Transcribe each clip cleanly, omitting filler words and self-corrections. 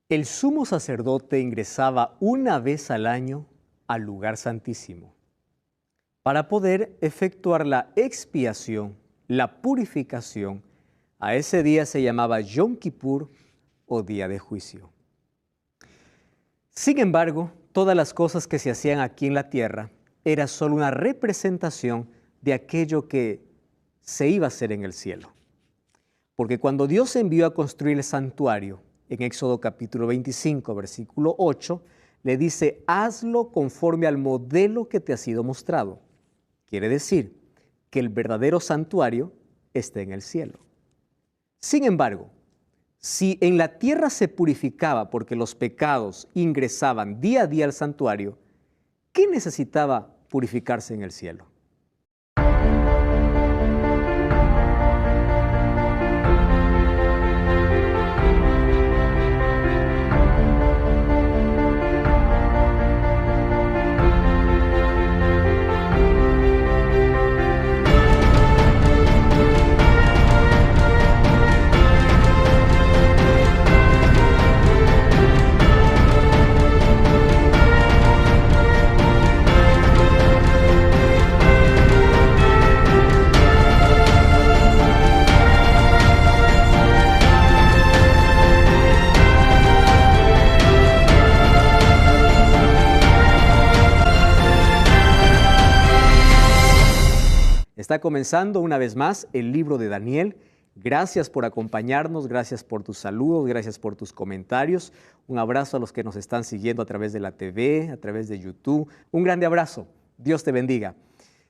El sumo sacerdote ingresaba una vez al año al lugar santísimo para poder efectuar la expiación, la purificación. A ese día se llamaba Yom Kippur o día de juicio. Sin embargo, todas las cosas que se hacían aquí en la tierra era solo una representación de aquello que se iba a hacer en el cielo. Porque cuando Dios envió a construir el santuario, en Éxodo capítulo 25, versículo 8, le dice, hazlo conforme al modelo que te ha sido mostrado. Quiere decir que el verdadero santuario está en el cielo. Sin embargo, si en la tierra se purificaba porque los pecados ingresaban día a día al santuario, ¿qué necesitaba purificarse en el cielo? Está comenzando una vez más el libro de Daniel. Gracias por acompañarnos, gracias por tus saludos, gracias por tus comentarios. Un abrazo a los que nos están siguiendo a través de la TV, a través de YouTube. Un grande abrazo. Dios te bendiga.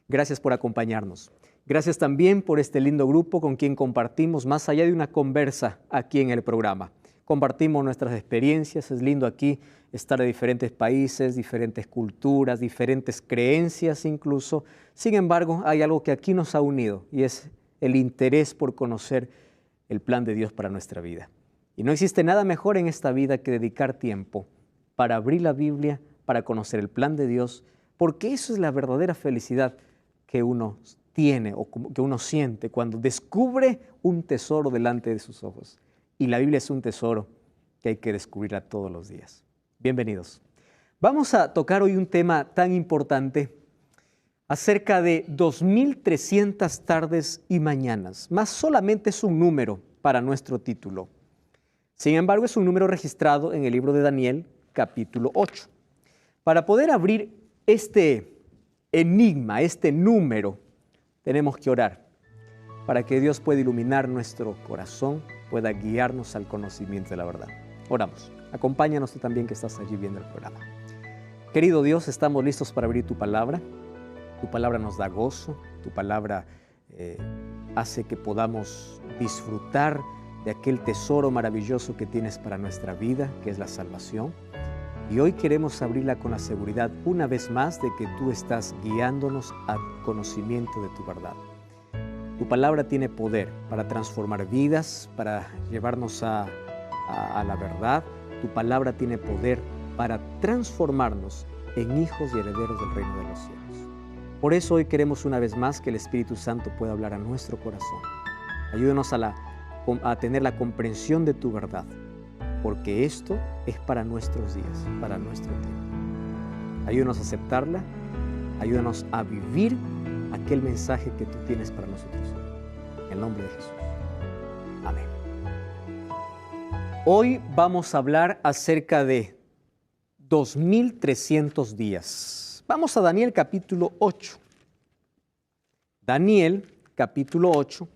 Gracias por acompañarnos. Gracias también por este lindo grupo con quien compartimos más allá de una conversa aquí en el programa. Compartimos nuestras experiencias, es lindo aquí estar de diferentes países, diferentes culturas, diferentes creencias incluso. Sin embargo, hay algo que aquí nos ha unido y es el interés por conocer el plan de Dios para nuestra vida. Y no existe nada mejor en esta vida que dedicar tiempo para abrir la Biblia, para conocer el plan de Dios, porque eso es la verdadera felicidad que uno tiene o que uno siente cuando descubre un tesoro delante de sus ojos. Y la Biblia es un tesoro que hay que descubrirla todos los días. Bienvenidos. Vamos a tocar hoy un tema tan importante acerca de 2300 tardes y mañanas. Más solamente es un número para nuestro título. Sin embargo, es un número registrado en el libro de Daniel, capítulo 8. Para poder abrir este enigma, este número, tenemos que orar para que Dios pueda iluminar nuestro corazón, pueda guiarnos al conocimiento de la verdad. Oramos. Acompáñanos tú también que estás allí viendo el programa. Querido Dios, estamos listos para abrir tu palabra. Tu palabra nos da gozo, tu palabra hace que podamos disfrutar de aquel tesoro maravilloso que tienes para nuestra vida, que es la salvación. Y hoy queremos abrirla con la seguridad una vez más de que tú estás guiándonos al conocimiento de tu verdad. Tu palabra tiene poder para transformar vidas, para llevarnos a la verdad. Tu palabra tiene poder para transformarnos en hijos y herederos del reino de los cielos. Por eso hoy queremos una vez más que el Espíritu Santo pueda hablar a nuestro corazón. Ayúdanos a tener la comprensión de tu verdad, porque esto es para nuestros días, para nuestro tiempo. Ayúdanos a aceptarla, ayúdanos a vivir aquel mensaje que tú tienes para nosotros. En el nombre de Jesús. Amén. Hoy vamos a hablar acerca de 2300 días. Vamos a Daniel capítulo 8. Daniel capítulo 8.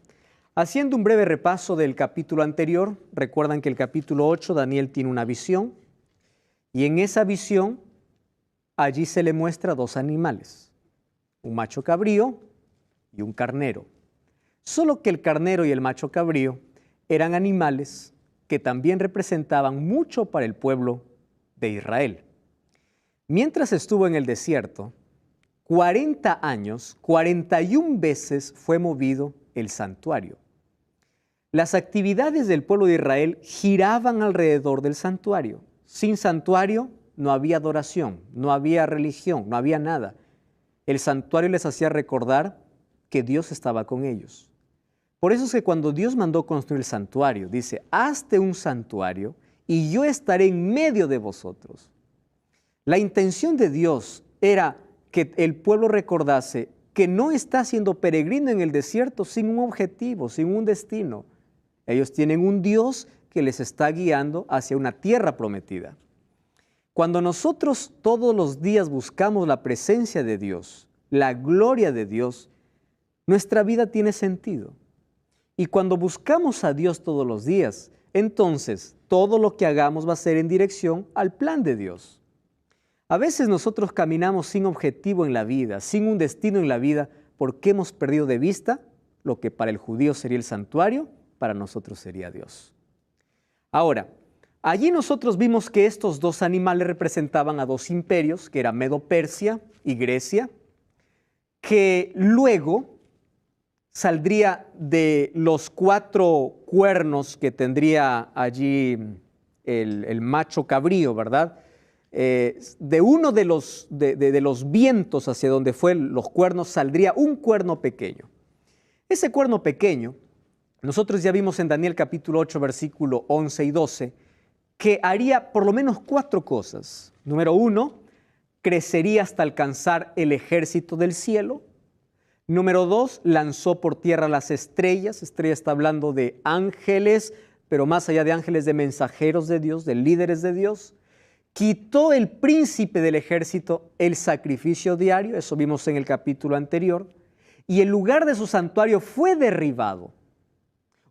Haciendo un breve repaso del capítulo anterior, recuerdan que el capítulo 8 Daniel tiene una visión y en esa visión allí se le muestra dos animales, un macho cabrío y un carnero. Solo que el carnero y el macho cabrío eran animales que también representaban mucho para el pueblo de Israel. Mientras estuvo en el desierto, 40 años, 41 veces fue movido el santuario. Las actividades del pueblo de Israel giraban alrededor del santuario. Sin santuario no había adoración, no había religión, no había nada. El santuario les hacía recordar que Dios estaba con ellos. Por eso es que cuando Dios mandó construir el santuario, dice, hazte un santuario y yo estaré en medio de vosotros. La intención de Dios era que el pueblo recordase que no está siendo peregrino en el desierto sin un objetivo, sin un destino. Ellos tienen un Dios que les está guiando hacia una tierra prometida. Cuando nosotros todos los días buscamos la presencia de Dios, la gloria de Dios, nuestra vida tiene sentido. Y cuando buscamos a Dios todos los días, entonces todo lo que hagamos va a ser en dirección al plan de Dios. A veces nosotros caminamos sin objetivo en la vida, sin un destino en la vida, porque hemos perdido de vista lo que para el judío sería el santuario, para nosotros sería Dios. Ahora, allí nosotros vimos que estos dos animales representaban a dos imperios, que era Medo-Persia y Grecia, que luego saldría de los 4 cuernos que tendría allí el macho cabrío, ¿verdad? De uno de los vientos hacia donde fueron los cuernos saldría un cuerno pequeño. Ese cuerno pequeño, nosotros ya vimos en Daniel capítulo 8, versículo 11 y 12, que haría por lo menos 4 cosas. Número 1, crecería hasta alcanzar el ejército del cielo. Número 2, lanzó por tierra las estrellas. Estrella está hablando de ángeles, pero más allá de ángeles, de mensajeros de Dios, de líderes de Dios. Quitó el príncipe del ejército el sacrificio diario, eso vimos en el capítulo anterior, y el lugar de su santuario fue derribado.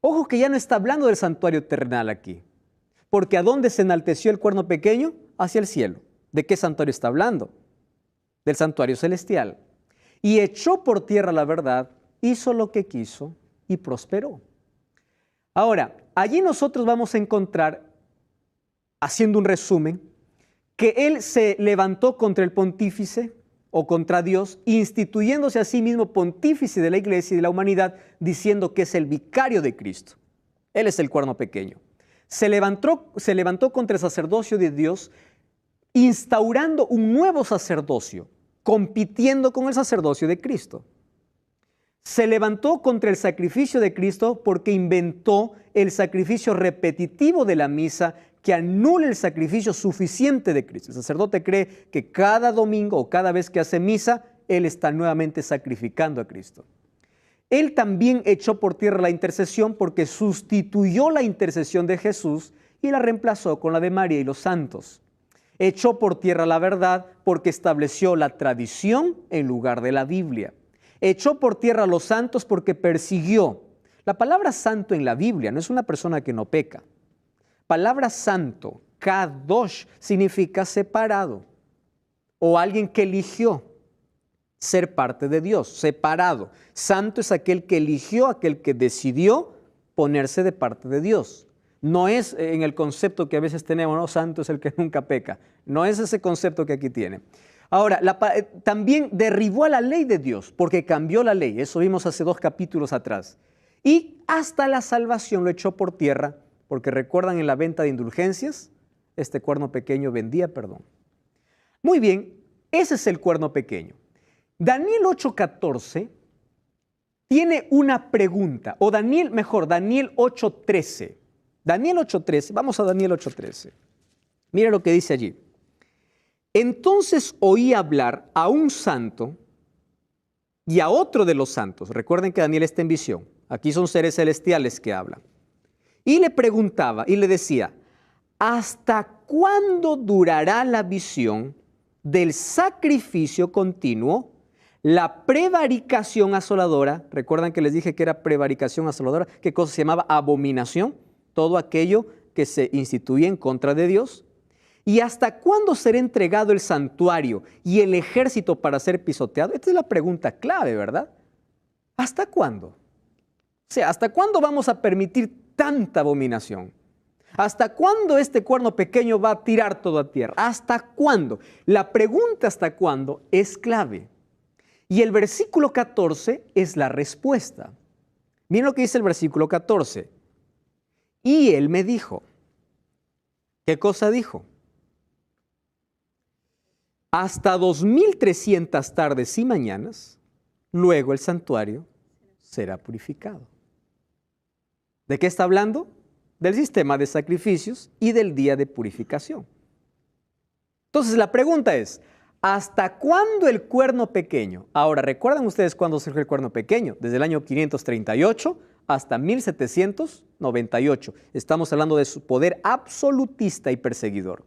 Ojo que ya no está hablando del santuario terrenal aquí, porque ¿a dónde se enalteció el cuerno pequeño? Hacia el cielo. ¿De qué santuario está hablando? Del santuario celestial. Y echó por tierra la verdad, hizo lo que quiso y prosperó. Ahora, allí nosotros vamos a encontrar, haciendo un resumen, que él se levantó contra el pontífice o contra Dios, instituyéndose a sí mismo pontífice de la iglesia y de la humanidad, diciendo que es el vicario de Cristo. Él es el cuerno pequeño. Se levantó contra el sacerdocio de Dios, instaurando un nuevo sacerdocio, compitiendo con el sacerdocio de Cristo. Se levantó contra el sacrificio de Cristo porque inventó el sacrificio repetitivo de la misa que anula el sacrificio suficiente de Cristo. El sacerdote cree que cada domingo o cada vez que hace misa, él está nuevamente sacrificando a Cristo. Él también echó por tierra la intercesión porque sustituyó la intercesión de Jesús y la reemplazó con la de María y los santos. Echó por tierra la verdad porque estableció la tradición en lugar de la Biblia. Echó por tierra a los santos porque persiguió. La palabra santo en la Biblia no es una persona que no peca. Palabra santo, kadosh, significa separado o alguien que eligió ser parte de Dios, separado. Santo es aquel que eligió, aquel que decidió ponerse de parte de Dios. No es en el concepto que a veces tenemos, no, santo es el que nunca peca. No es ese concepto que aquí tiene. Ahora, también derribó a la ley de Dios, porque cambió la ley. Eso vimos hace 2 capítulos atrás. Y hasta la salvación lo echó por tierra, porque recuerdan en la venta de indulgencias, este cuerno pequeño vendía perdón. Muy bien, ese es el cuerno pequeño. Daniel 8:14 tiene una pregunta, o Daniel 8:13. Daniel 8:13, vamos a Daniel 8:13. Mira lo que dice allí. Entonces oí hablar a un santo y a otro de los santos. Recuerden que Daniel está en visión. Aquí son seres celestiales que hablan. Y le preguntaba y le decía, ¿hasta cuándo durará la visión del sacrificio continuo, la prevaricación asoladora? Recuerdan que les dije que era prevaricación asoladora. ¿Qué cosa se llamaba? Abominación. Todo aquello que se instituye en contra de Dios. ¿Y hasta cuándo será entregado el santuario y el ejército para ser pisoteado? Esta es la pregunta clave, ¿verdad? ¿Hasta cuándo? O sea, ¿hasta cuándo vamos a permitir tanta abominación? ¿Hasta cuándo este cuerno pequeño va a tirar todo a tierra? ¿Hasta cuándo? La pregunta ¿hasta cuándo? Es clave. Y el versículo 14 es la respuesta. Miren lo que dice el versículo 14. Y él me dijo, ¿qué cosa dijo? Hasta 2300 tardes y mañanas, luego el santuario será purificado. ¿De qué está hablando? del sistema de sacrificios y del día de purificación. Entonces la pregunta es, ¿hasta cuándo el cuerno pequeño? Ahora, ¿recuerdan ustedes cuándo surgió el cuerno pequeño? Desde el año 538 hasta 1798. Estamos hablando de su poder absolutista y perseguidor.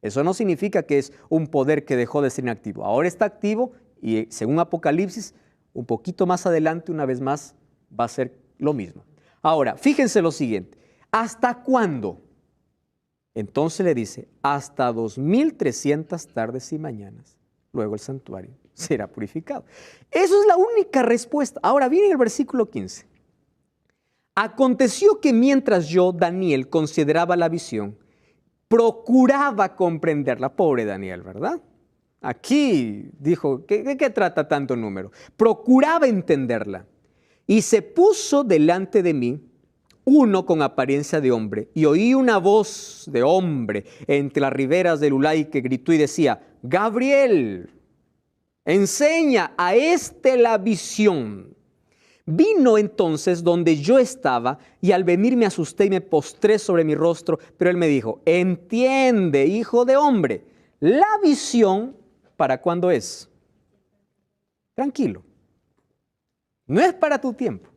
Eso no significa que es un poder que dejó de ser inactivo. Ahora está activo y según Apocalipsis, un poquito más adelante, una vez más, va a ser lo mismo. Ahora, fíjense lo siguiente. ¿Hasta cuándo? Entonces le dice, hasta 2300 tardes y mañanas. Luego el santuario será purificado. Eso es la única respuesta. Ahora viene el versículo 15. Aconteció que mientras yo, Daniel, consideraba la visión, procuraba comprenderla. Pobre Daniel, ¿verdad? Aquí dijo, ¿de qué trata tanto número? Procuraba entenderla. Y se puso delante de mí uno con apariencia de hombre, y oí una voz de hombre entre las riberas del Ulai que gritó y decía, Gabriel, enseña a este la visión. Vino entonces donde yo estaba, y al venir me asusté y me postré sobre mi rostro, pero él me dijo, entiende, hijo de hombre, la visión, ¿para cuándo es? Tranquilo, no es para tu tiempo.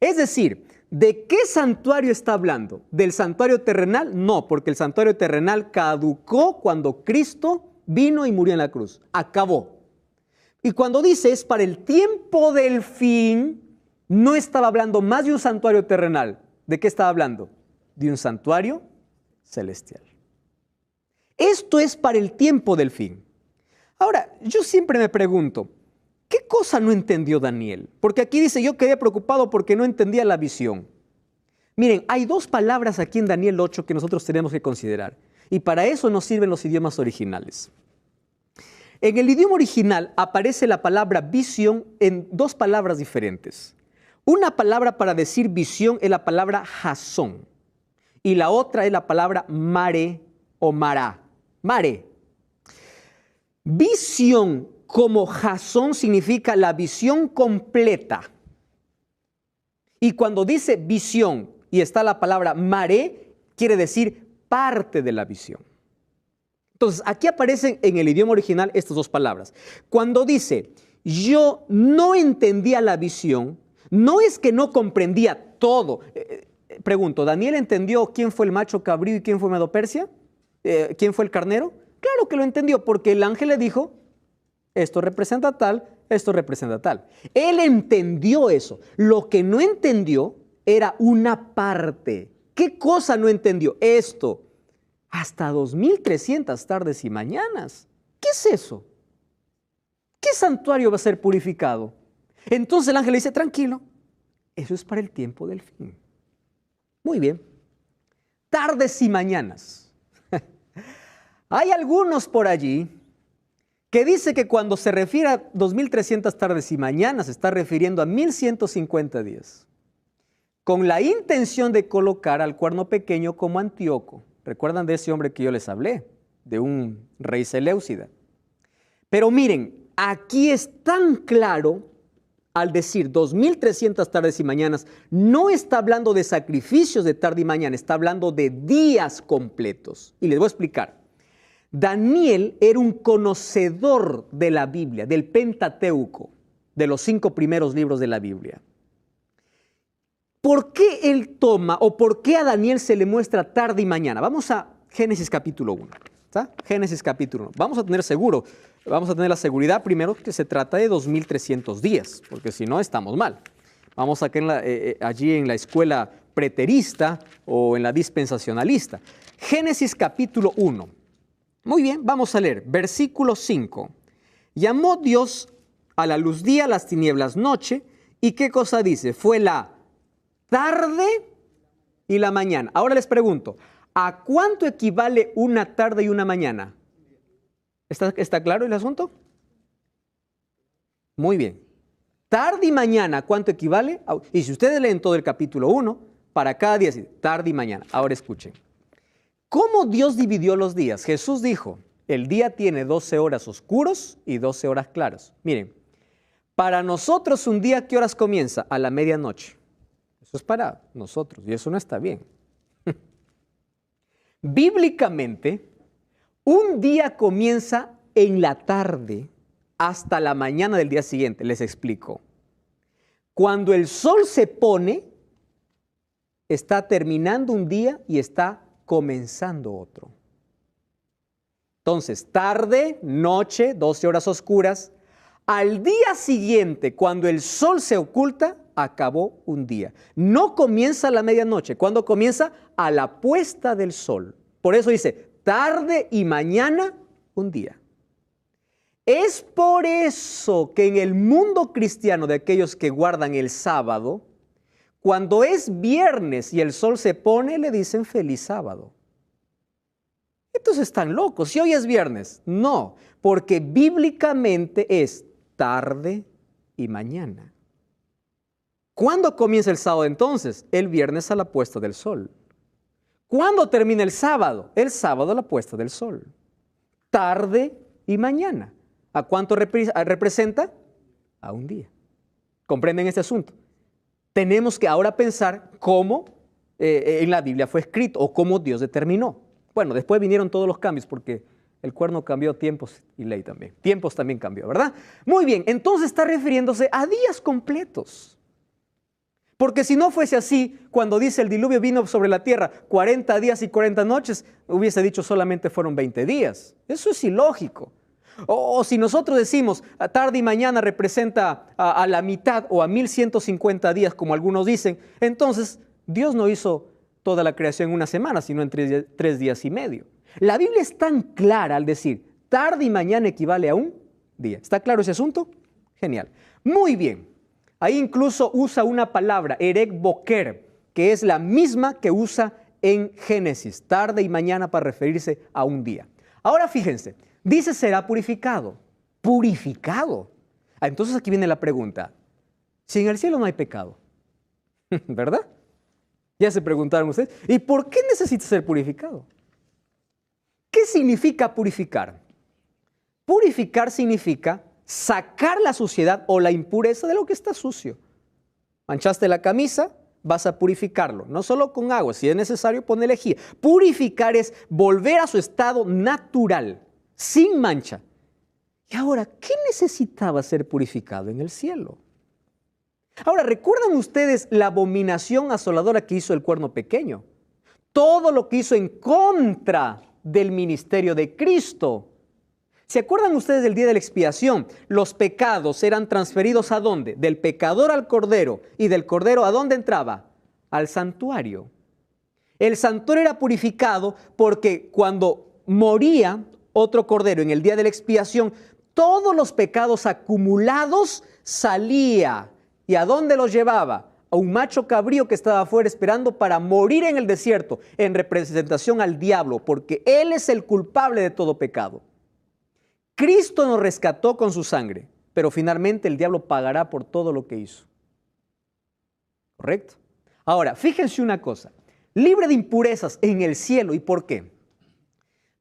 Es decir, ¿de qué santuario está hablando? ¿Del santuario terrenal? No, porque el santuario terrenal caducó cuando Cristo vino y murió en la cruz. Acabó. Y cuando dice es para el tiempo del fin, no estaba hablando más de un santuario terrenal. ¿De qué estaba hablando? De un santuario celestial. Esto es para el tiempo del fin. Ahora, yo siempre me pregunto, ¿qué cosa no entendió Daniel? Porque aquí dice, yo quedé preocupado porque no entendía la visión. Miren, hay dos palabras aquí en Daniel 8 que nosotros tenemos que considerar. Y para eso nos sirven los idiomas originales. En el idioma original aparece la palabra visión en dos palabras diferentes. Una palabra para decir visión es la palabra jasón. Y la otra es la palabra mare o mará. Mare. Visión como jasón significa la visión completa. Y cuando dice visión y está la palabra mare, quiere decir parte de la visión. Entonces, aquí aparecen en el idioma original estas dos palabras. Cuando dice, yo no entendía la visión, no es que no comprendía todo. Pregunto, ¿Daniel entendió quién fue el macho cabrío y quién fue Medo-Persia? ¿Quién fue el carnero? Claro que lo entendió, porque el ángel le dijo, esto representa tal, esto representa tal. Él entendió eso. Lo que no entendió era una parte. ¿Qué cosa no entendió? Esto. Hasta 2300 tardes y mañanas. ¿Qué es eso? ¿Qué santuario va a ser purificado? Entonces el ángel le dice, tranquilo, eso es para el tiempo del fin. Muy bien. Tardes y mañanas. Hay algunos por allí que dice que cuando se refiere a 2300 tardes y mañanas se está refiriendo a 1150 días, con la intención de colocar al cuerno pequeño como Antíoco. ¿Recuerdan de ese hombre que yo les hablé? De un rey Seleucida. Pero miren, aquí es tan claro al decir 2300 tardes y mañanas, no está hablando de sacrificios de tarde y mañana, está hablando de días completos. Y les voy a explicar. Daniel era un conocedor de la Biblia, del Pentateuco, de los 5 primeros libros de la Biblia. ¿Por qué él toma o por qué a Daniel se le muestra tarde y mañana? Vamos a Génesis capítulo 1. ¿Está? Génesis capítulo 1. Vamos a tener la seguridad primero que se trata de 2300 días, porque si no estamos mal. Vamos a que allí en la escuela preterista o en la dispensacionalista. Génesis capítulo 1. Muy bien, vamos a leer, versículo 5. Llamó Dios a la luz día, a las tinieblas noche, ¿y qué cosa dice? Fue la tarde y la mañana. Ahora les pregunto, ¿a cuánto equivale una tarde y una mañana? ¿Está claro el asunto? Muy bien. Tarde y mañana, ¿cuánto equivale? Y si ustedes leen todo el capítulo 1, para cada día, tarde y mañana. Ahora escuchen. ¿Cómo Dios dividió los días? Jesús dijo, el día tiene 12 horas oscuros y 12 horas claros. Miren, para nosotros un día, ¿qué horas comienza? A la medianoche. Eso es para nosotros y eso no está bien. Bíblicamente, un día comienza en la tarde hasta la mañana del día siguiente. Les explico. Cuando el sol se pone, está terminando un día y está comenzando otro. Entonces, tarde, noche, 12 horas oscuras. Al día siguiente, cuando el sol se oculta, acabó un día. No comienza a la medianoche. ¿Cuándo comienza? A la puesta del sol. Por eso dice, tarde y mañana, un día. Es por eso que en el mundo cristiano de aquellos que guardan el sábado, cuando es viernes y el sol se pone, le dicen feliz sábado. Entonces están locos. Si hoy es viernes, no, porque bíblicamente es tarde y mañana. ¿Cuándo comienza el sábado entonces? El viernes a la puesta del sol. ¿Cuándo termina el sábado? El sábado a la puesta del sol. Tarde y mañana. ¿A cuánto representa? A un día. ¿Comprenden este asunto? Tenemos que ahora pensar cómo en la Biblia fue escrito o cómo Dios determinó. Bueno, después vinieron todos los cambios porque el cuerno cambió tiempos y ley también. Tiempos también cambió, ¿verdad? Muy bien, entonces está refiriéndose a días completos. Porque si no fuese así, cuando dice el diluvio vino sobre la tierra 40 días y 40 noches, hubiese dicho solamente fueron 20 días. Eso es ilógico. O si nosotros decimos tarde y mañana representa a la mitad o a 1150 días, como algunos dicen, entonces Dios no hizo toda la creación en una semana, sino en 3 días y medio. La Biblia es tan clara al decir tarde y mañana equivale a un día. ¿Está claro ese asunto? Genial. Muy bien. Ahí incluso usa una palabra, erek boker, que es la misma que usa en Génesis, tarde y mañana para referirse a un día. Ahora fíjense, dice será purificado. ¿Purificado? Entonces aquí viene la pregunta. Si en el cielo no hay pecado, ¿verdad? Ya se preguntaron ustedes, ¿y por qué necesita ser purificado? ¿Qué significa purificar? Purificar significa sacar la suciedad o la impureza de lo que está sucio. Manchaste la camisa, vas a purificarlo, no solo con agua, si es necesario pon lejía. Purificar es volver a su estado natural, sin mancha. Y ahora, ¿qué necesitaba ser purificado en el cielo? Ahora, ¿recuerdan ustedes la abominación asoladora que hizo el cuerno pequeño? Todo lo que hizo en contra del ministerio de Cristo. ¿Se acuerdan ustedes del día de la expiación? Los pecados eran transferidos ¿a dónde? Del pecador al cordero. ¿Y del cordero a dónde entraba? Al santuario. El santuario era purificado porque cuando moría otro cordero en el día de la expiación, todos los pecados acumulados salía. ¿Y a dónde los llevaba? A un macho cabrío que estaba afuera esperando para morir en el desierto, en representación al diablo, porque él es el culpable de todo pecado. Cristo nos rescató con su sangre, pero finalmente el diablo pagará por todo lo que hizo. ¿Correcto? Ahora, fíjense una cosa, libre de impurezas en el cielo. ¿Y por qué?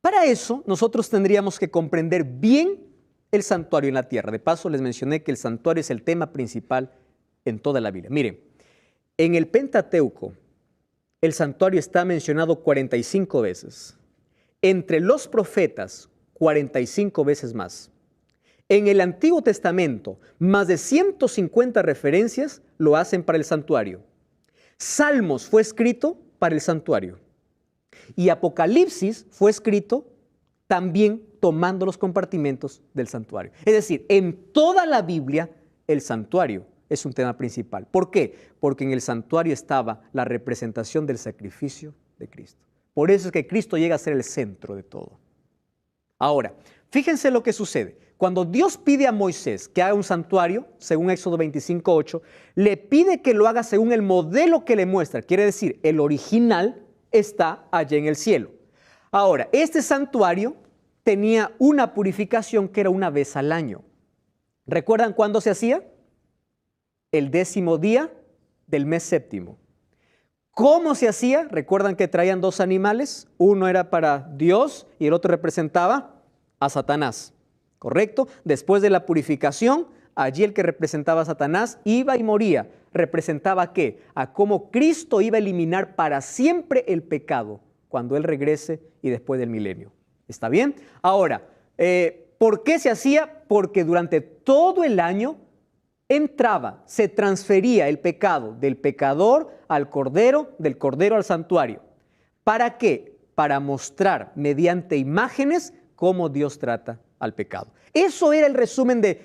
Para eso nosotros tendríamos que comprender bien el santuario en la tierra. De paso les mencioné que el santuario es el tema principal en toda la Biblia. Miren, en el Pentateuco el santuario está mencionado 45 veces. Entre los profetas, 45 veces más. En el Antiguo Testamento, más de 150 referencias lo hacen para el santuario. Salmos fue escrito para el santuario. Y Apocalipsis fue escrito también tomando los compartimentos del santuario. Es decir, en toda la Biblia, el santuario es un tema principal. ¿Por qué? Porque en el santuario estaba la representación del sacrificio de Cristo. Por eso es que Cristo llega a ser el centro de todo. Ahora, fíjense lo que sucede. Cuando Dios pide a Moisés que haga un santuario, según Éxodo 25:8, le pide que lo haga según el modelo que le muestra. Quiere decir, el original está allá en el cielo. Ahora, este santuario tenía una purificación que era una vez al año. ¿Recuerdan cuándo se hacía? El 10º día del mes séptimo. ¿Cómo se hacía? ¿Recuerdan que traían 2 animales? Uno era para Dios y el otro representaba a Satanás. ¿Correcto? Después de la purificación, allí el que representaba a Satanás iba y moría. ¿Representaba a qué? A cómo Cristo iba a eliminar para siempre el pecado cuando Él regrese y después del milenio. ¿Está bien? Ahora, ¿por qué se hacía? Porque durante todo el año entraba, se transfería el pecado del pecador al cordero, del cordero al santuario. ¿Para qué? Para mostrar mediante imágenes cómo Dios trata al pecado. Eso era el resumen de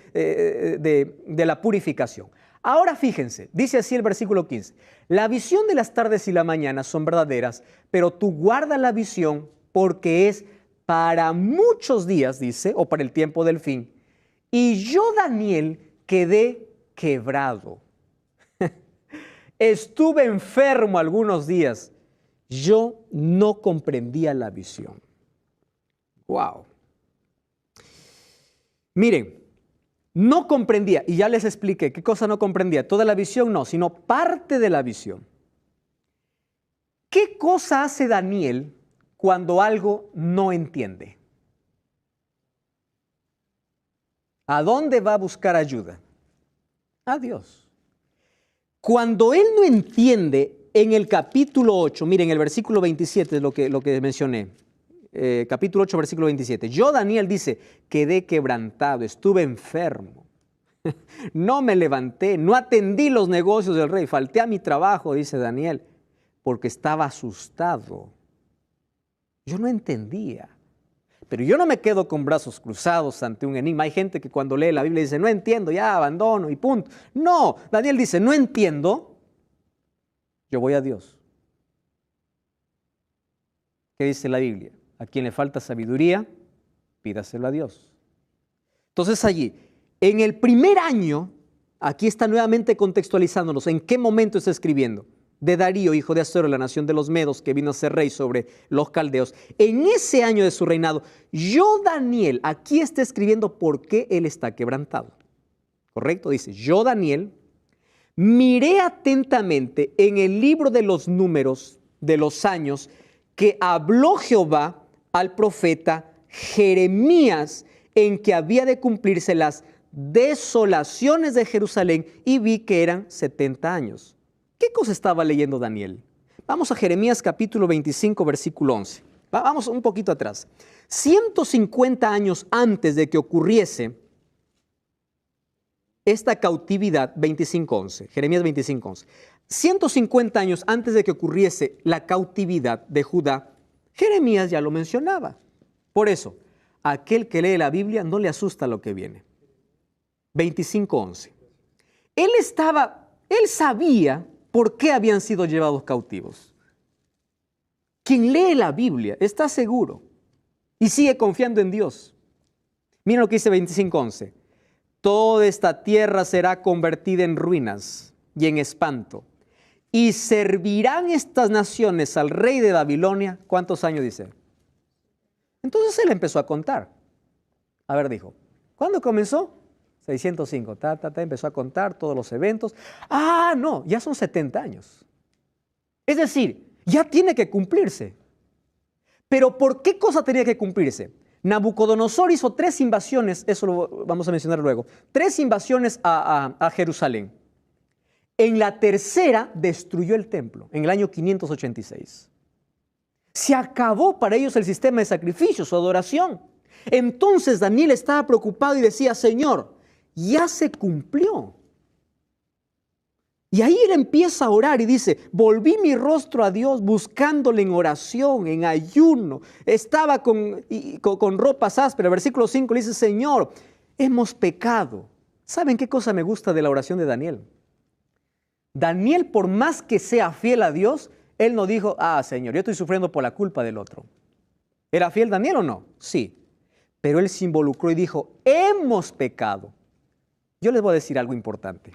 la purificación. Ahora fíjense, dice así el versículo 15, la visión de las tardes y la mañana son verdaderas, pero tú guarda la visión porque es para muchos días, dice, o para el tiempo del fin. Y yo, Daniel, quedé quebrado. Estuve enfermo algunos días. Yo no comprendía la visión. Wow. Miren, no comprendía, y ya les expliqué qué cosa no comprendía. Toda la visión no, sino parte de la visión. ¿Qué cosa hace Daniel cuando algo no entiende? ¿A dónde va a buscar ayuda? A Dios. Cuando él no entiende, en el capítulo 8, miren, el versículo 27 es lo que mencioné. Capítulo 8, versículo 27. Yo, Daniel, dice, quedé quebrantado, estuve enfermo. No me levanté, no atendí los negocios del rey, falté a mi trabajo, dice Daniel, porque estaba asustado. Yo no entendía. Pero yo no me quedo con brazos cruzados ante un enigma. Hay gente que cuando lee la Biblia dice, no entiendo, ya abandono y punto. No, Daniel dice, no entiendo, yo voy a Dios. ¿Qué dice la Biblia? A quien le falta sabiduría, pídaselo a Dios. Entonces allí, en el primer año, aquí está nuevamente contextualizándonos, ¿en qué momento está escribiendo? De Darío, hijo de Azuero, la nación de los Medos, que vino a ser rey sobre los caldeos. En ese año de su reinado, yo, Daniel, aquí está escribiendo por qué él está quebrantado. ¿Correcto? Dice, yo, Daniel, miré atentamente en el libro de los números de los años que habló Jehová al profeta Jeremías, en que había de cumplirse las desolaciones de Jerusalén, y vi que eran 70 años. ¿Qué cosa estaba leyendo Daniel? Vamos a Jeremías capítulo 25, versículo 11. Vamos un poquito atrás. 150 años antes de que ocurriese esta cautividad, 25:11, Jeremías 25:11. 150 años antes de que ocurriese la cautividad de Judá, Jeremías ya lo mencionaba. Por eso, a aquel que lee la Biblia no le asusta lo que viene. 25:11. Él sabía por qué habían sido llevados cautivos. Quien lee la Biblia está seguro y sigue confiando en Dios. Miren lo que dice 25:11. Toda esta tierra será convertida en ruinas y en espanto. Y servirán estas naciones al rey de Babilonia. ¿Cuántos años dice? Entonces él empezó a contar. A ver, dijo, ¿cuándo comenzó? 605. Empezó a contar todos los eventos. Ah, no, ya son 70 años. Es decir, ya tiene que cumplirse. Pero ¿por qué cosa tenía que cumplirse? Nabucodonosor hizo 3 invasiones, eso lo vamos a mencionar luego, 3 invasiones a Jerusalén. En la tercera destruyó el templo, en el año 586. Se acabó para ellos el sistema de sacrificios, su adoración. Entonces Daniel estaba preocupado y decía, Señor, ya se cumplió. Y ahí él empieza a orar y dice, volví mi rostro a Dios buscándole en oración, en ayuno. Estaba con ropas ásperas. Versículo 5 le dice, Señor, hemos pecado. ¿Saben qué cosa me gusta de la oración de Daniel? Daniel, por más que sea fiel a Dios, él no dijo, Señor, yo estoy sufriendo por la culpa del otro. ¿Era fiel Daniel o no? Sí. Pero él se involucró y dijo, hemos pecado. Yo les voy a decir algo importante.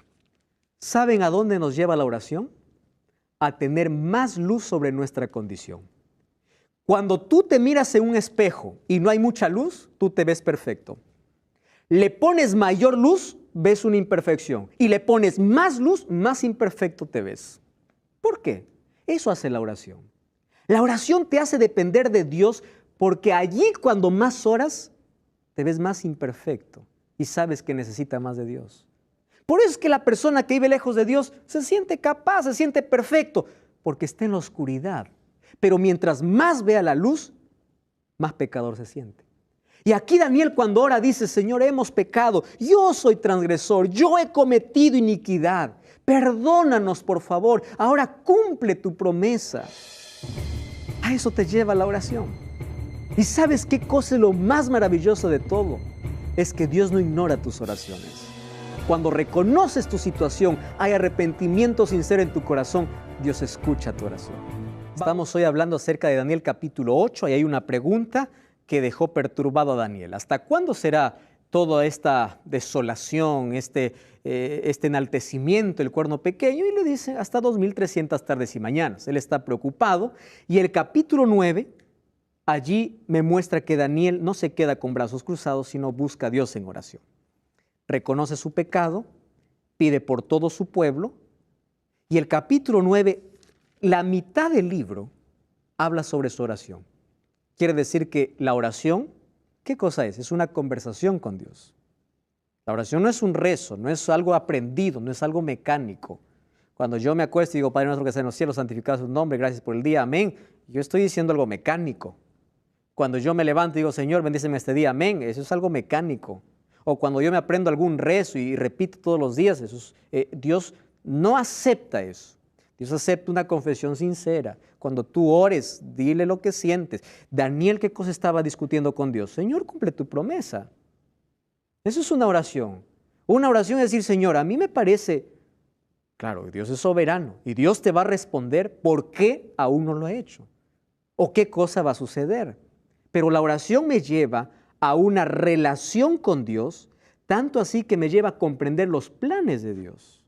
¿Saben a dónde nos lleva la oración? A tener más luz sobre nuestra condición. Cuando tú te miras en un espejo y no hay mucha luz, tú te ves perfecto. Le pones mayor luz, ves una imperfección. Y le pones más luz, más imperfecto te ves. ¿Por qué? Eso hace la oración. La oración te hace depender de Dios porque allí cuando más oras, te ves más imperfecto y sabes que necesita más de Dios. Por eso es que la persona que vive lejos de Dios se siente capaz, se siente perfecto, porque está en la oscuridad. Pero mientras más vea la luz, más pecador se siente. Y aquí Daniel cuando ora dice, Señor, hemos pecado, yo soy transgresor, yo he cometido iniquidad, perdónanos por favor, ahora cumple tu promesa. A eso te lleva la oración. ¿Y sabes qué cosa es lo más maravilloso de todo? Es que Dios no ignora tus oraciones. Cuando reconoces tu situación, hay arrepentimiento sincero en tu corazón, Dios escucha tu oración. Estamos hoy hablando acerca de Daniel capítulo 8 y hay una pregunta que dejó perturbado a Daniel. ¿Hasta cuándo será toda esta desolación, este enaltecimiento, el cuerno pequeño? Y le dice, hasta 2300 tardes y mañanas. Él está preocupado y el capítulo 9, allí me muestra que Daniel no se queda con brazos cruzados, sino busca a Dios en oración. Reconoce su pecado, pide por todo su pueblo y el capítulo 9, la mitad del libro, habla sobre su oración. Quiere decir que la oración, ¿qué cosa es? Es una conversación con Dios. La oración no es un rezo, no es algo aprendido, no es algo mecánico. Cuando yo me acuesto y digo, Padre nuestro que estás en los cielos, santificado es tu nombre, gracias por el día, amén. Yo estoy diciendo algo mecánico. Cuando yo me levanto y digo, Señor, bendíceme este día, amén, eso es algo mecánico. O cuando yo me aprendo algún rezo y repito todos los días, Dios no acepta eso. Dios acepta una confesión sincera. Cuando tú ores, dile lo que sientes. Daniel, ¿qué cosa estaba discutiendo con Dios? Señor, cumple tu promesa. Eso es una oración. Una oración es decir, Señor, a mí me parece, claro, Dios es soberano y Dios te va a responder por qué aún no lo ha hecho o qué cosa va a suceder. Pero la oración me lleva a una relación con Dios, tanto así que me lleva a comprender los planes de Dios.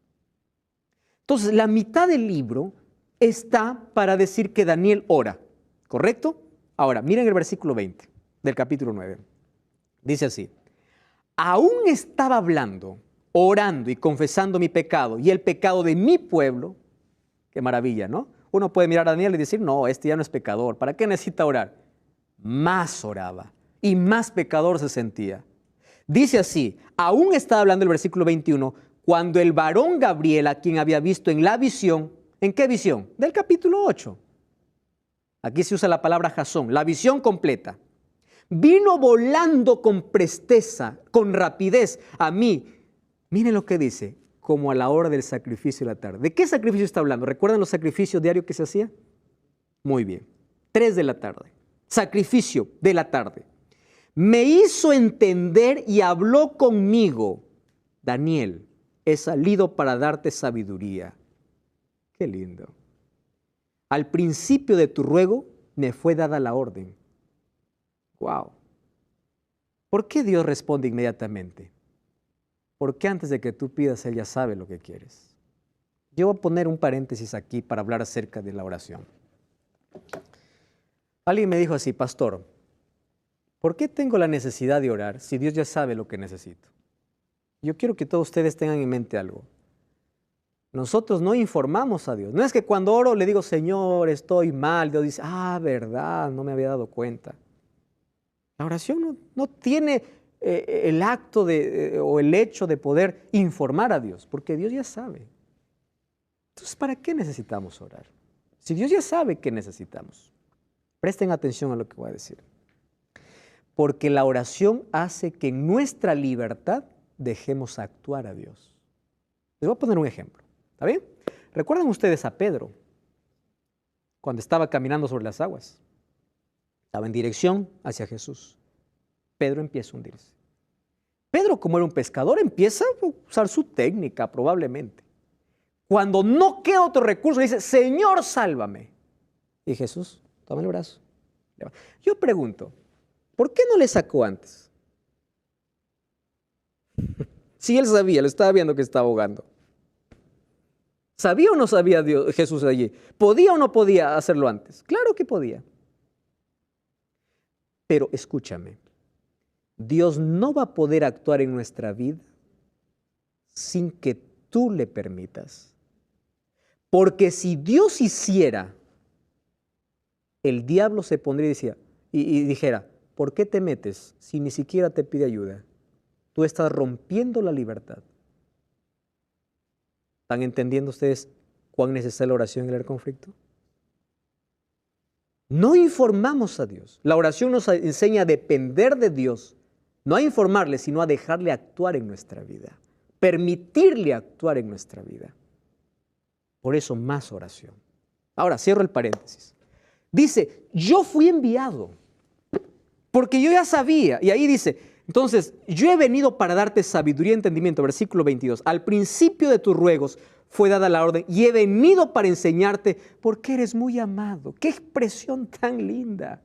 Entonces, la mitad del libro está para decir que Daniel ora, ¿correcto? Ahora, miren el versículo 20 del capítulo 9. Dice así, aún estaba hablando, orando y confesando mi pecado y el pecado de mi pueblo. Qué maravilla, ¿no? Uno puede mirar a Daniel y decir, no, este ya no es pecador, ¿para qué necesita orar? Más oraba y más pecador se sentía. Dice así, aún estaba hablando el versículo 21, cuando el varón Gabriel, a quien había visto en la visión, ¿en qué visión? Del capítulo 8. Aquí se usa la palabra jasón, la visión completa. Vino volando con presteza, con rapidez a mí. Miren lo que dice, como a la hora del sacrificio de la tarde. ¿De qué sacrificio está hablando? ¿Recuerdan los sacrificios diarios que se hacía? Muy bien, 3 de la tarde, sacrificio de la tarde. Me hizo entender y habló conmigo, Daniel, he salido para darte sabiduría. Qué lindo. Al principio de tu ruego me fue dada la orden. Wow. ¿Por qué Dios responde inmediatamente? Porque antes de que tú pidas, Él ya sabe lo que quieres. Yo voy a poner un paréntesis aquí para hablar acerca de la oración. Alguien me dijo así, pastor, ¿por qué tengo la necesidad de orar si Dios ya sabe lo que necesito? Yo quiero que todos ustedes tengan en mente algo. Nosotros no informamos a Dios. No es que cuando oro le digo, Señor, estoy mal. Dios dice, verdad, no me había dado cuenta. La oración no tiene el acto o el hecho de poder informar a Dios, porque Dios ya sabe. Entonces, ¿para qué necesitamos orar? Si Dios ya sabe qué necesitamos. Presten atención a lo que voy a decir. Porque la oración hace que en nuestra libertad dejemos actuar a Dios. Les voy a poner un ejemplo. ¿Está bien? ¿Recuerdan ustedes a Pedro cuando estaba caminando sobre las aguas? Estaba en dirección hacia Jesús. Pedro empieza a hundirse. Pedro, como era un pescador, empieza a usar su técnica probablemente. Cuando no queda otro recurso, dice, Señor, sálvame. Y Jesús, toma el brazo. Yo pregunto, ¿por qué no le sacó antes? Si él sabía, lo estaba viendo que estaba ahogando. ¿Sabía o no sabía Jesús allí? ¿Podía o no podía hacerlo antes? Claro que podía. Pero escúchame, Dios no va a poder actuar en nuestra vida sin que tú le permitas. Porque si Dios hiciera, el diablo se pondría y dijera, ¿por qué te metes si ni siquiera te pide ayuda? Tú estás rompiendo la libertad. ¿Están entendiendo ustedes cuán necesaria la oración en el conflicto? No informamos a Dios. La oración nos enseña a depender de Dios, no a informarle, sino a dejarle actuar en nuestra vida, permitirle actuar en nuestra vida. Por eso más oración. Ahora, cierro el paréntesis. Dice, yo fui enviado, porque yo ya sabía, y ahí dice, entonces, yo he venido para darte sabiduría y entendimiento, versículo 22. Al principio de tus ruegos fue dada la orden y he venido para enseñarte porque eres muy amado. ¡Qué expresión tan linda!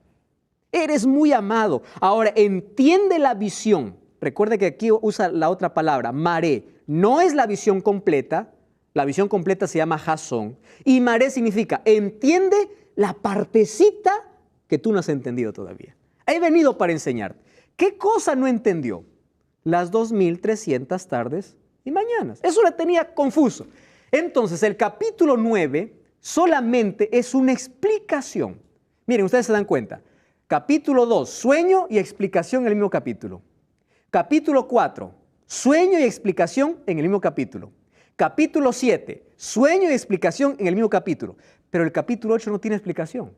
Eres muy amado. Ahora, entiende la visión. Recuerda que aquí usa la otra palabra, maré. No es la visión completa. La visión completa se llama jasón. Y maré significa, entiende la partecita que tú no has entendido todavía. He venido para enseñarte. ¿Qué cosa no entendió? Las 2300 tardes y mañanas. Eso le tenía confuso. Entonces, el capítulo 9 solamente es una explicación. Miren, ustedes se dan cuenta. Capítulo 2, sueño y explicación en el mismo capítulo. Capítulo 4, sueño y explicación en el mismo capítulo. Capítulo 7, sueño y explicación en el mismo capítulo. Pero el capítulo 8 no tiene explicación.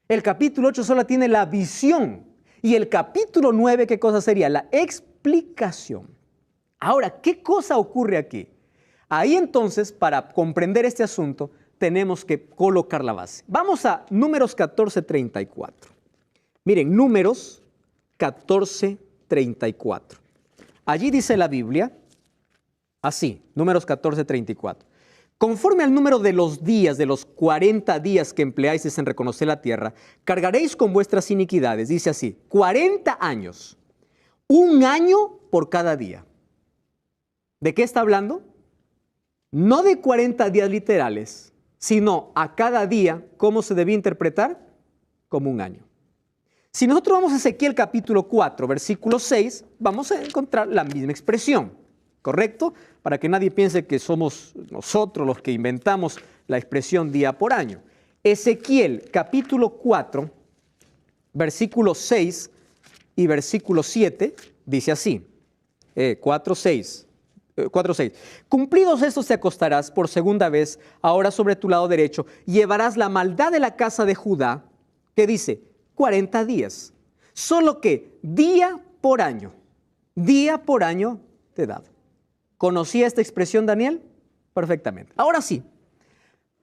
El capítulo 8 solo tiene la visión. Y el capítulo 9, ¿qué cosa sería? La explicación. Ahora, ¿qué cosa ocurre aquí? Ahí entonces, para comprender este asunto, tenemos que colocar la base. Vamos a Números 14:34. Miren, Números 14:34. Allí dice la Biblia, así, Números 14:34. Conforme al número de los días, de los 40 días que empleáis en reconocer la tierra, cargaréis con vuestras iniquidades. Dice así, 40 años, un año por cada día. ¿De qué está hablando? No de 40 días literales, sino a cada día, ¿cómo se debía interpretar? Como un año. Si nosotros vamos a Ezequiel capítulo 4, versículo 6, vamos a encontrar la misma expresión, ¿correcto? Para que nadie piense que somos nosotros los que inventamos la expresión día por año. Ezequiel capítulo 4, versículo 6 y versículo 7, dice así, 4:6. Cumplidos estos te acostarás por segunda vez, ahora sobre tu lado derecho, llevarás la maldad de la casa de Judá, que dice 40 días, solo que día por año te he dado. ¿Conocía esta expresión Daniel? Perfectamente. Ahora sí,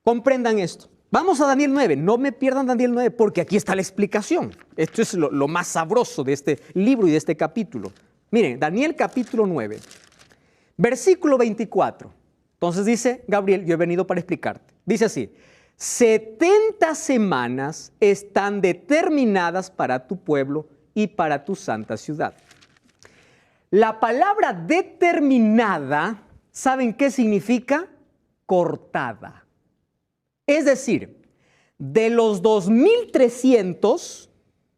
comprendan esto. Vamos a Daniel 9, no me pierdan Daniel 9 porque aquí está la explicación. Esto es lo más sabroso de este libro y de este capítulo. Miren, Daniel capítulo 9. Versículo 24. Entonces dice Gabriel, yo he venido para explicarte. Dice así, 70 semanas están determinadas para tu pueblo y para tu santa ciudad. La palabra determinada, ¿saben qué significa? Cortada. Es decir, de los 2300,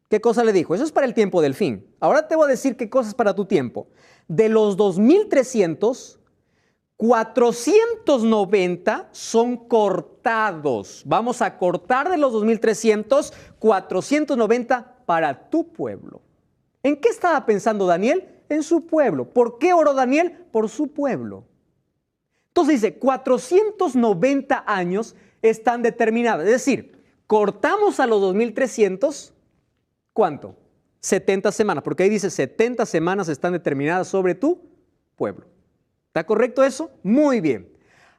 ¿qué cosa le dijo? Eso es para el tiempo del fin. Ahora te voy a decir qué cosa es para tu tiempo. De los 2300, 490 son cortados. Vamos a cortar de los 2300, 490 para tu pueblo. ¿En qué estaba pensando Daniel? En su pueblo. ¿Por qué oró Daniel? Por su pueblo. Entonces dice, 490 años están determinados. Es decir, cortamos a los 2300, ¿cuánto? 70 semanas, porque ahí dice 70 semanas están determinadas sobre tu pueblo. ¿Está correcto eso? Muy bien.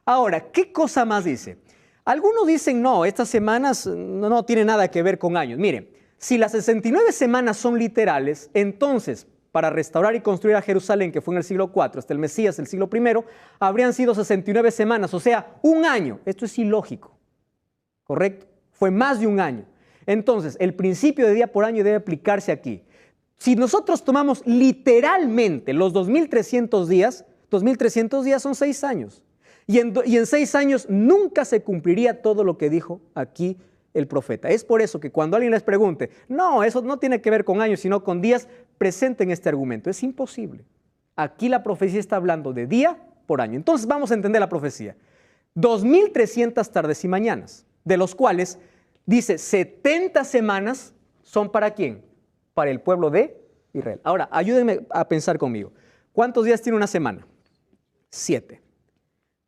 Ahora, ¿qué cosa más dice? Algunos dicen, no, estas semanas no tienen nada que ver con años. Miren, si las 69 semanas son literales, entonces, para restaurar y construir a Jerusalén, que fue en el siglo IV, hasta el Mesías, el siglo I, habrían sido 69 semanas, o sea, un año. Esto es ilógico, ¿correcto? Fue más de un año. Entonces, el principio de día por año debe aplicarse aquí. Si nosotros tomamos literalmente los 2300 días, 2300 días son 6 años. Y en 6 años nunca se cumpliría todo lo que dijo aquí el profeta. Es por eso que cuando alguien les pregunte, no, eso no tiene que ver con años, sino con días, presenten este argumento. Es imposible. Aquí la profecía está hablando de día por año. Entonces vamos a entender la profecía. 2300 tardes y mañanas, de los cuales dice 70 semanas son ¿para quién? Para el pueblo de Israel. Ahora, ayúdenme a pensar conmigo. ¿Cuántos días tiene una semana? 7.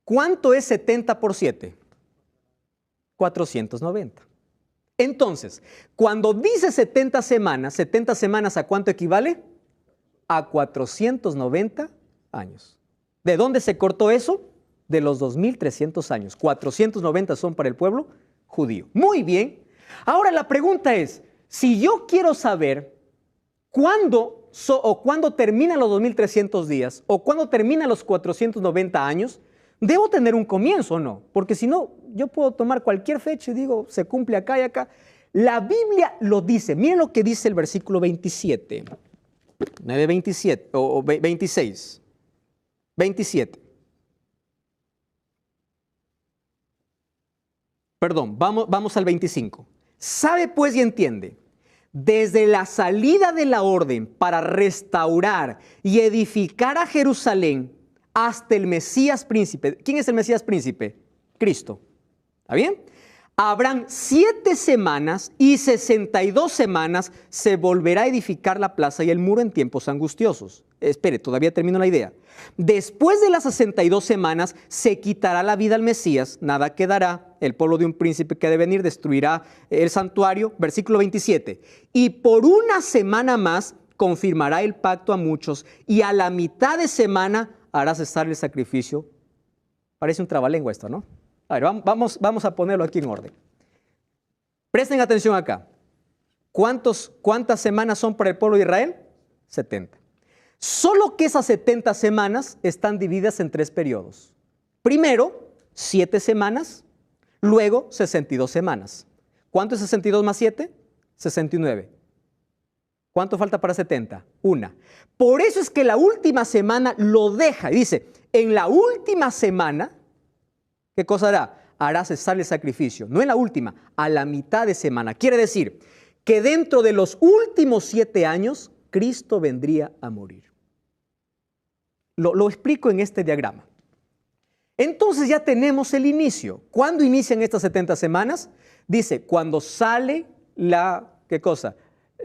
¿Cuánto es 70 por 7? 490. Entonces, cuando dice 70 semanas, ¿a cuánto equivale? A 490 años. ¿De dónde se cortó eso? De los 2300 años. 490 son para el pueblo judío. Muy bien. Ahora la pregunta es, si yo quiero saber cuándo terminan los 2300 días o cuándo terminan los 490 años, debo tener un comienzo, ¿o no? Porque si no, yo puedo tomar cualquier fecha y digo, se cumple acá y acá. La Biblia lo dice. Miren lo que dice el versículo 27. 9:27 o 26. 27. Perdón, vamos al 25. Sabe pues y entiende, desde la salida de la orden para restaurar y edificar a Jerusalén hasta el Mesías príncipe. ¿Quién es el Mesías príncipe? Cristo. ¿Está bien? Habrán 7 semanas y 62 semanas se volverá a edificar la plaza y el muro en tiempos angustiosos. Espere, todavía termino la idea. Después de las 62 semanas se quitará la vida al Mesías, nada quedará, el pueblo de un príncipe que ha de venir destruirá el santuario. Versículo 27. Y por una semana más confirmará el pacto a muchos y a la mitad de semana hará cesar el sacrificio. Parece un trabalengua esto, ¿no? A ver, vamos a ponerlo aquí en orden. Presten atención acá. ¿Cuántas semanas son para el pueblo de Israel? 70. Solo que esas 70 semanas están divididas en 3 periodos. Primero, 7 semanas, luego 62 semanas. ¿Cuánto es 62 más 7? 69. ¿Cuánto falta para 70? 1. Por eso es que la última semana lo deja y dice, en la última semana, ¿qué cosa hará? Hará cesar el sacrificio. No en la última, a la mitad de semana. Quiere decir que dentro de los últimos 7 años, Cristo vendría a morir. Lo explico en este diagrama. Entonces ya tenemos el inicio. ¿Cuándo inician estas 70 semanas? Dice, cuando sale ¿qué cosa?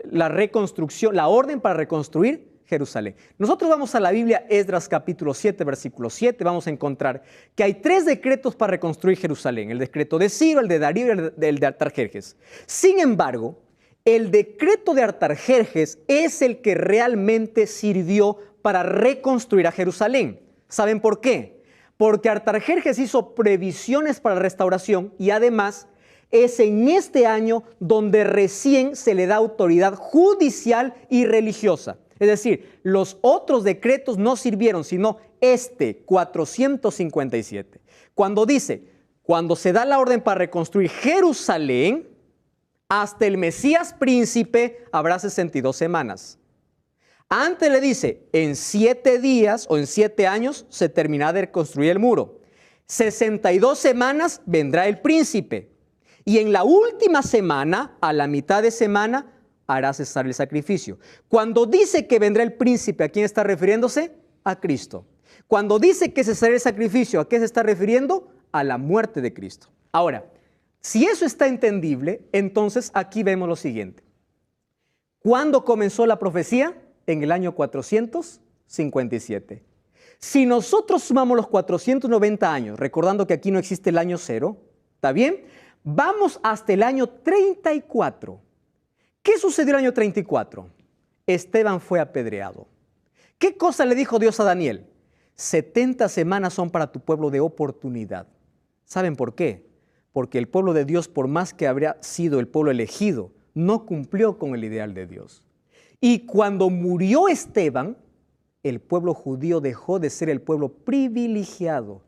La reconstrucción, la orden para reconstruir Jerusalén. Nosotros vamos a la Biblia, Esdras capítulo 7, versículo 7, vamos a encontrar que hay 3 decretos para reconstruir Jerusalén. El decreto de Ciro, el de Darío y el de Artajerjes. Sin embargo, el decreto de Artajerjes es el que realmente sirvió para reconstruir a Jerusalén. ¿Saben por qué? Porque Artajerjes hizo previsiones para la restauración y además es en este año donde recién se le da autoridad judicial y religiosa. Es decir, los otros decretos no sirvieron, sino 457. Cuando dice, cuando se da la orden para reconstruir Jerusalén, hasta el Mesías príncipe habrá 62 semanas. Antes le dice, en 7 días o en 7 años se terminará de reconstruir el muro. 62 semanas vendrá el príncipe. Y en la última semana, a la mitad de semana, hará cesar el sacrificio. Cuando dice que vendrá el príncipe, ¿a quién está refiriéndose? A Cristo. Cuando dice que cesará el sacrificio, ¿a qué se está refiriendo? A la muerte de Cristo. Ahora, si eso está entendible, entonces aquí vemos lo siguiente. ¿Cuándo comenzó la profecía? En el año 457. Si nosotros sumamos los 490 años, recordando que aquí no existe el año 0, ¿está bien? Vamos hasta el año 34. ¿Qué sucedió el año 34? Esteban fue apedreado. ¿Qué cosa le dijo Dios a Daniel? 70 semanas son para tu pueblo de oportunidad. ¿Saben por qué? Porque el pueblo de Dios, por más que habría sido el pueblo elegido, no cumplió con el ideal de Dios. Y cuando murió Esteban, el pueblo judío dejó de ser el pueblo privilegiado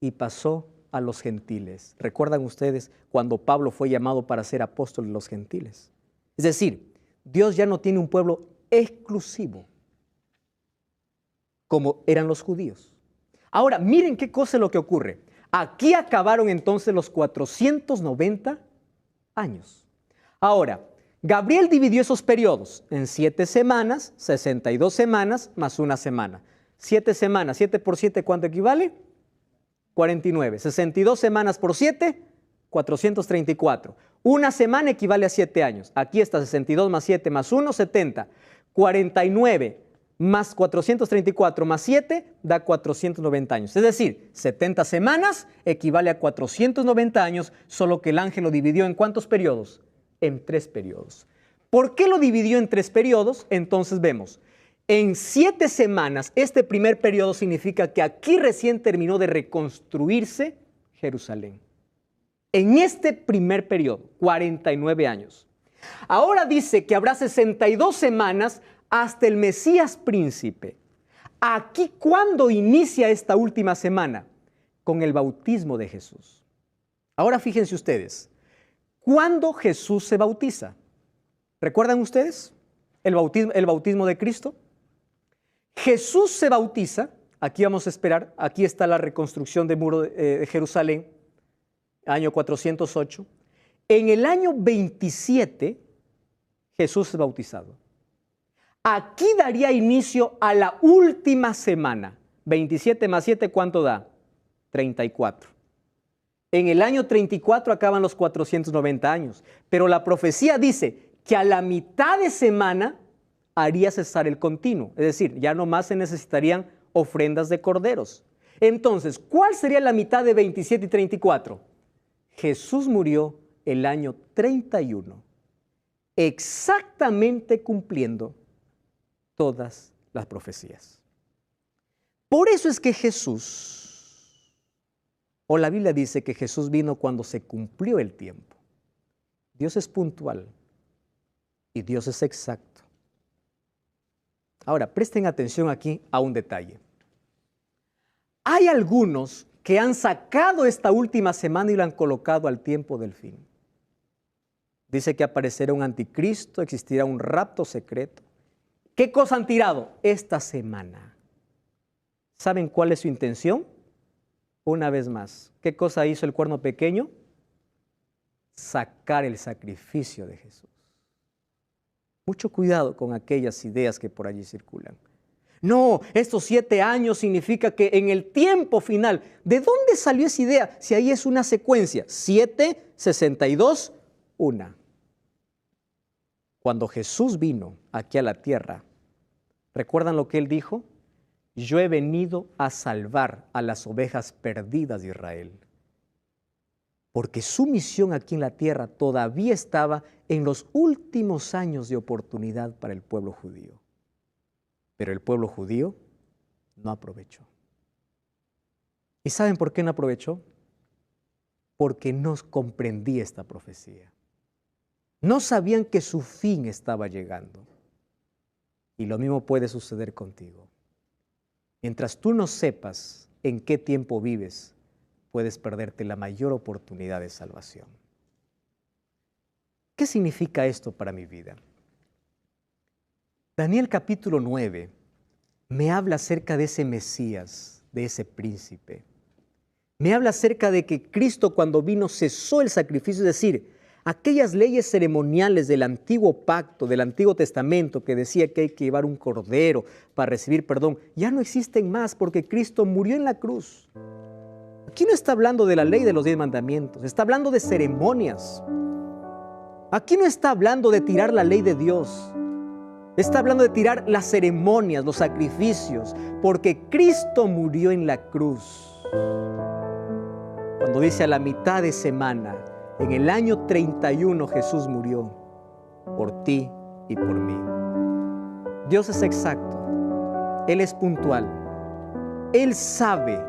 y pasó a los gentiles. ¿Recuerdan ustedes cuando Pablo fue llamado para ser apóstol de los gentiles? Es decir, Dios ya no tiene un pueblo exclusivo como eran los judíos. Ahora, miren qué cosa es lo que ocurre. Aquí acabaron entonces los 490 años. Ahora, Gabriel dividió esos periodos en 7 semanas, 62 semanas, más 1 semana. 7 semanas, 7 por 7, ¿cuánto equivale? 49. 62 semanas por 7, 434. Una semana equivale a 7 años. Aquí está 62 más 7 más 1, 70. 49 más 434 más 7 da 490 años. Es decir, 70 semanas equivale a 490 años, solo que el ángel lo dividió ¿en cuántos periodos? En 3 periodos. ¿Por qué lo dividió en 3 periodos? Entonces vemos, en 7 semanas, este primer periodo significa que aquí recién terminó de reconstruirse Jerusalén. En este primer periodo, 49 años. Ahora dice que habrá 62 semanas hasta el Mesías príncipe. Aquí, ¿cuándo inicia esta última semana? Con el bautismo de Jesús. Ahora fíjense ustedes, ¿cuándo Jesús se bautiza? ¿Recuerdan ustedes el bautismo de Cristo? Jesús se bautiza, aquí vamos a esperar, aquí está la reconstrucción del muro de Jerusalén, año 408. En el año 27, Jesús es bautizado. Aquí daría inicio a la última semana. 27 más 7, ¿cuánto da? 34. En el año 34 acaban los 490 años. Pero la profecía dice que a la mitad de semana haría cesar el continuo. Es decir, ya no más se necesitarían ofrendas de corderos. Entonces, ¿cuál sería la mitad de 27 y 34? Jesús murió el año 31, exactamente cumpliendo todas las profecías. Por eso es que Jesús, o la Biblia dice que Jesús vino cuando se cumplió el tiempo. Dios es puntual y Dios es exacto. Ahora, presten atención aquí a un detalle. Hay algunos que han sacado esta última semana y lo han colocado al tiempo del fin. Dice que aparecerá un anticristo, existirá un rapto secreto. ¿Qué cosa han tirado? Esta semana. ¿Saben cuál es su intención? Una vez más, ¿qué cosa hizo el cuerno pequeño? Sacar el sacrificio de Jesús. Mucho cuidado con aquellas ideas que por allí circulan. No, estos 7 años significa que en el tiempo final, ¿de dónde salió esa idea? Si ahí es una secuencia, 7, 62, 1. Cuando Jesús vino aquí a la tierra, ¿recuerdan lo que Él dijo? Yo he venido a salvar a las ovejas perdidas de Israel. Porque su misión aquí en la tierra todavía estaba en los últimos años de oportunidad para el pueblo judío. Pero el pueblo judío no aprovechó. ¿Y saben por qué no aprovechó? Porque no comprendía esta profecía. No sabían que su fin estaba llegando. Y lo mismo puede suceder contigo. Mientras tú no sepas en qué tiempo vives, puedes perderte la mayor oportunidad de salvación. ¿Qué significa esto para mi vida? Daniel capítulo 9 me habla acerca de ese Mesías, de ese príncipe. Me habla acerca de que Cristo cuando vino cesó el sacrificio, es decir, aquellas leyes ceremoniales del antiguo pacto, del Antiguo Testamento, que decía que hay que llevar un cordero para recibir perdón, ya no existen más porque Cristo murió en la cruz. Aquí no está hablando de la ley de los 10 mandamientos, está hablando de ceremonias. Aquí no está hablando de tirar la ley de Dios. Está hablando de tirar las ceremonias, los sacrificios, porque Cristo murió en la cruz. Cuando dice a la mitad de semana, en el año 31 Jesús murió por ti y por mí. Dios es exacto, Él es puntual, Él sabe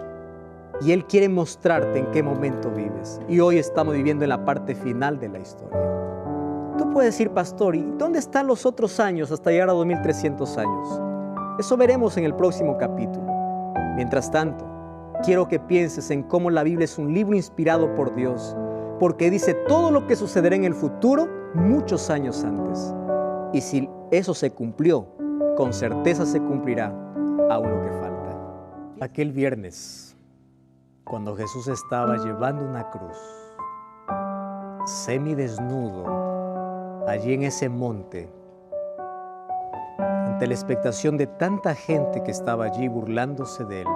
y Él quiere mostrarte en qué momento vives. Y hoy estamos viviendo en la parte final de la historia. Tú puedes decir, pastor, ¿y dónde están los otros años hasta llegar a 2300 años? Eso veremos en el próximo capítulo. Mientras tanto, quiero que pienses en cómo la Biblia es un libro inspirado por Dios, porque dice todo lo que sucederá en el futuro muchos años antes. Y si eso se cumplió, con certeza se cumplirá aún lo que falta. Aquel viernes, cuando Jesús estaba llevando una cruz, semidesnudo, allí en ese monte, ante la expectación de tanta gente que estaba allí burlándose de Él,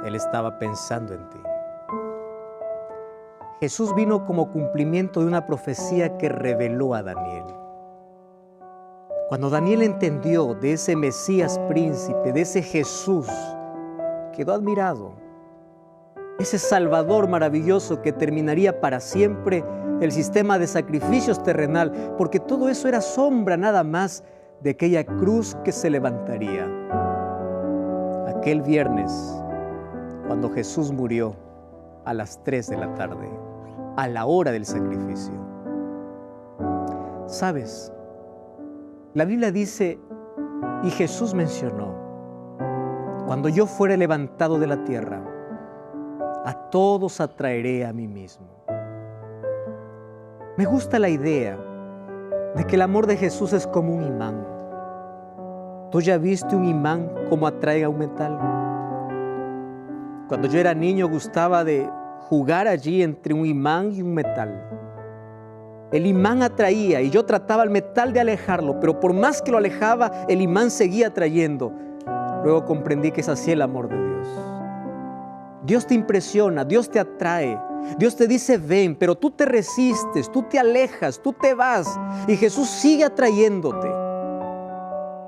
Él estaba pensando en ti. Jesús vino como cumplimiento de una profecía que reveló a Daniel. Cuando Daniel entendió de ese Mesías príncipe, de ese Jesús, quedó admirado. Ese Salvador maravilloso que terminaría para siempre el sistema de sacrificios terrenal, porque todo eso era sombra nada más de aquella cruz que se levantaría. Aquel viernes, cuando Jesús murió a las 3 de la tarde, a la hora del sacrificio. ¿Sabes? La Biblia dice, y Jesús mencionó, cuando yo fuere levantado de la tierra, a todos atraeré a mí mismo. Me gusta la idea de que el amor de Jesús es como un imán. ¿Tú ya viste un imán cómo atrae a un metal? Cuando yo era niño gustaba de jugar allí entre un imán y un metal. El imán atraía y yo trataba al metal de alejarlo, pero por más que lo alejaba, el imán seguía atrayendo. Luego comprendí que es así el amor de Dios. Dios te impresiona, Dios te atrae, Dios te dice ven, pero tú te resistes, tú te alejas, tú te vas y Jesús sigue atrayéndote.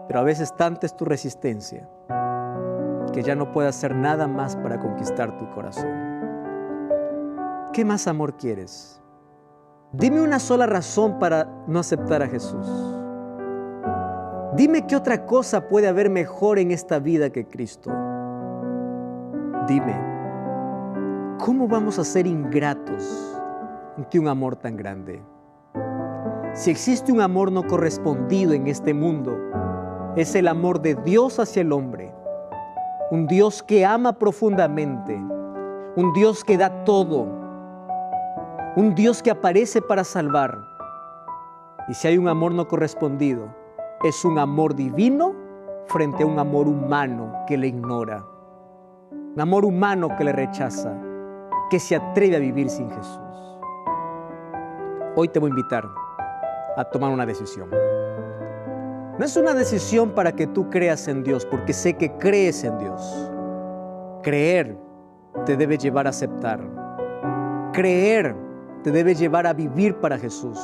Pero a veces tanta es tu resistencia que ya no puede hacer nada más para conquistar tu corazón. ¿Qué más amor quieres? Dime una sola razón para no aceptar a Jesús. Dime qué otra cosa puede haber mejor en esta vida que Cristo. Dime, ¿cómo vamos a ser ingratos ante un amor tan grande? Si existe un amor no correspondido en este mundo, es el amor de Dios hacia el hombre. Un Dios que ama profundamente, un Dios que da todo, un Dios que aparece para salvar. Y si hay un amor no correspondido, es un amor divino frente a un amor humano que le ignora. Un amor humano que le rechaza, que se atreve a vivir sin Jesús. Hoy te voy a invitar a tomar una decisión. No es una decisión para que tú creas en Dios, porque sé que crees en Dios. Creer te debe llevar a aceptar. Creer te debe llevar a vivir para Jesús.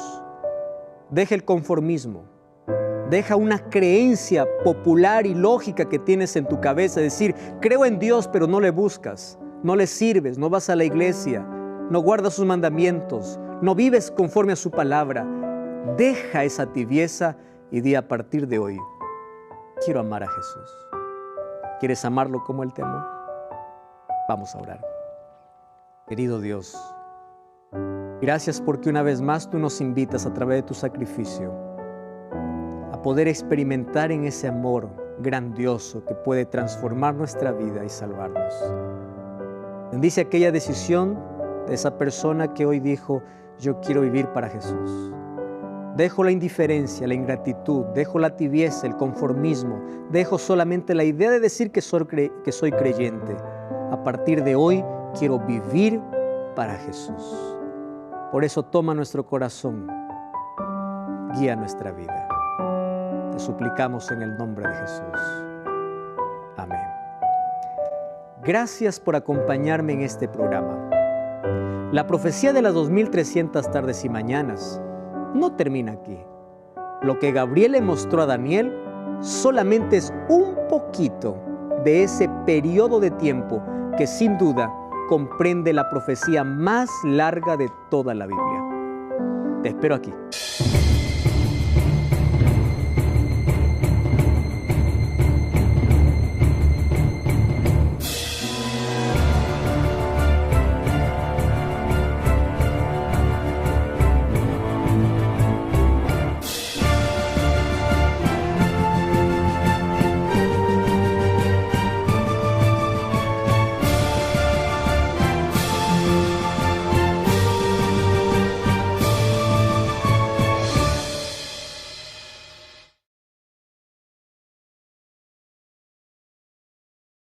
Deja el conformismo. Deja una creencia popular y lógica que tienes en tu cabeza. Decir, creo en Dios, pero no le buscas. No le sirves, no vas a la iglesia, no guardas sus mandamientos, no vives conforme a su palabra. Deja esa tibieza y di a partir de hoy, quiero amar a Jesús. ¿Quieres amarlo como Él te amó? Vamos a orar. Querido Dios, gracias porque una vez más tú nos invitas a través de tu sacrificio a poder experimentar en ese amor grandioso que puede transformar nuestra vida y salvarnos. Bendice aquella decisión de esa persona que hoy dijo, yo quiero vivir para Jesús. Dejo la indiferencia, la ingratitud, dejo la tibieza, el conformismo, dejo solamente la idea de decir que soy creyente. A partir de hoy quiero vivir para Jesús. Por eso toma nuestro corazón, guía nuestra vida. Te suplicamos en el nombre de Jesús. Amén. Gracias por acompañarme en este programa. La profecía de las 2300 tardes y mañanas no termina aquí. Lo que Gabriel le mostró a Daniel solamente es un poquito de ese periodo de tiempo que sin duda comprende la profecía más larga de toda la Biblia. Te espero aquí.